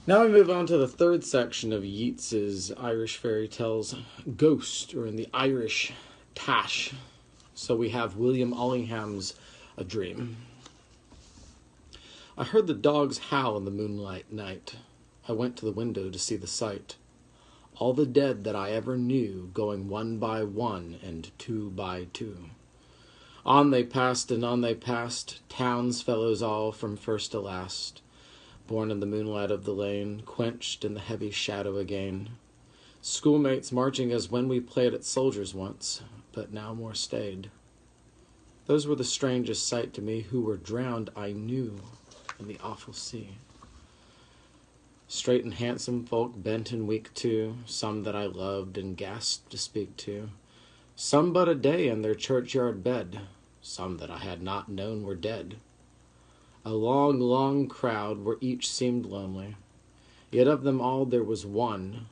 Now we move on to the third section of Yeats's Irish fairy tales, Ghost, or in the Irish, Tash. So we have William Allingham's A Dream. I heard the dogs howl in the moonlight night. I went to the window to see the sight. All the dead that I ever knew going one by one and two by two. On they passed and on they passed, Townsfellows all from first to last, born in the moonlight of the lane, quenched in the heavy shadow again. Schoolmates marching as when we played at soldiers once, but now more staid. Those were the strangest sight to me, who were drowned, I knew, in the awful sea. Straight and handsome folk, bent and weak too, some that I loved and gasp'd to speak to, some but a day in their churchyard bed, some that I had not known were dead. A long, long crowd where each seemed lonely, yet of them all there was one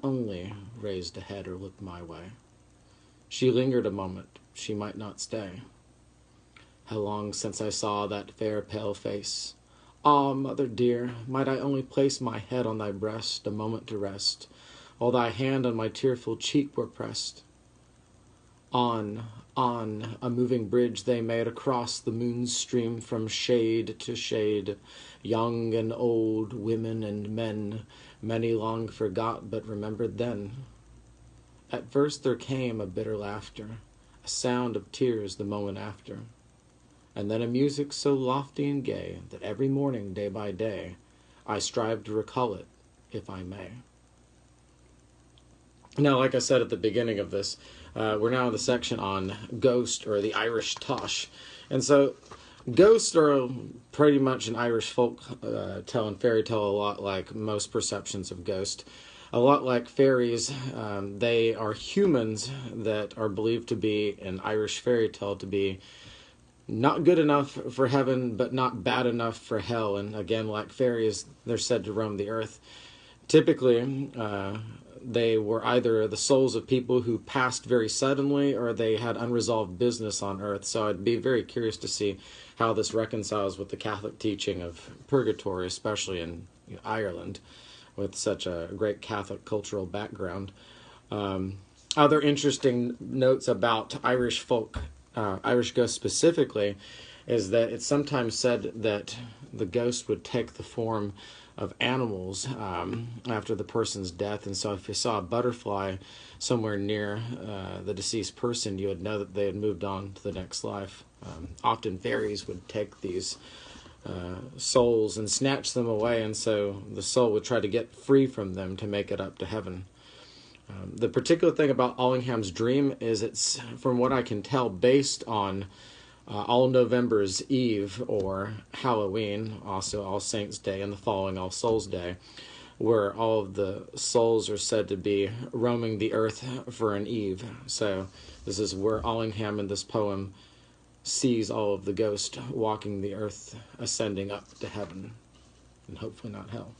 only, raised a head or looked my way. She lingered a moment, she might not stay. How long since I saw that fair pale face! Ah, mother dear, might I only place my head on thy breast a moment to rest, while thy hand on my tearful cheek were pressed. On, a moving bridge they made across the moon's stream from shade to shade, young and old, women and men, many long forgot but remembered then. At first there came a bitter laughter, a sound of tears the moment after, and then a music so lofty and gay that every morning, day by day, I strive to recall it, if I may. Now, like I said at the beginning of this, we're now in the section on Ghost, or the Irish Tosh. And so, ghosts are pretty much an Irish folk tale and fairy tale, a lot like most perceptions of ghost. A lot like fairies, they are humans that are believed to be an Irish fairy tale to be not good enough for heaven, but not bad enough for hell. And again, like fairies, they're said to roam the earth. Typically, they were either the souls of people who passed very suddenly, or they had unresolved business on earth. So I'd be very curious to see how this reconciles with the Catholic teaching of purgatory, especially in Ireland, with such a great Catholic cultural background. Other interesting notes about Irish folk, Irish ghosts specifically, is that it's sometimes said that the ghost would take the form of animals after the person's death. And so if you saw a butterfly somewhere near the deceased person, you would know that they had moved on to the next life. Often fairies would take these souls and snatch them away, and so the soul would try to get free from them to make it up to heaven. The particular thing about Allingham's dream is it's, from what I can tell, based on All November's Eve, or Halloween, also All Saints' Day, and the following All Souls' Day, where all of the souls are said to be roaming the earth for an eve. So this is where Allingham in this poem sees all of the ghosts walking the earth, ascending up to heaven, and hopefully not hell.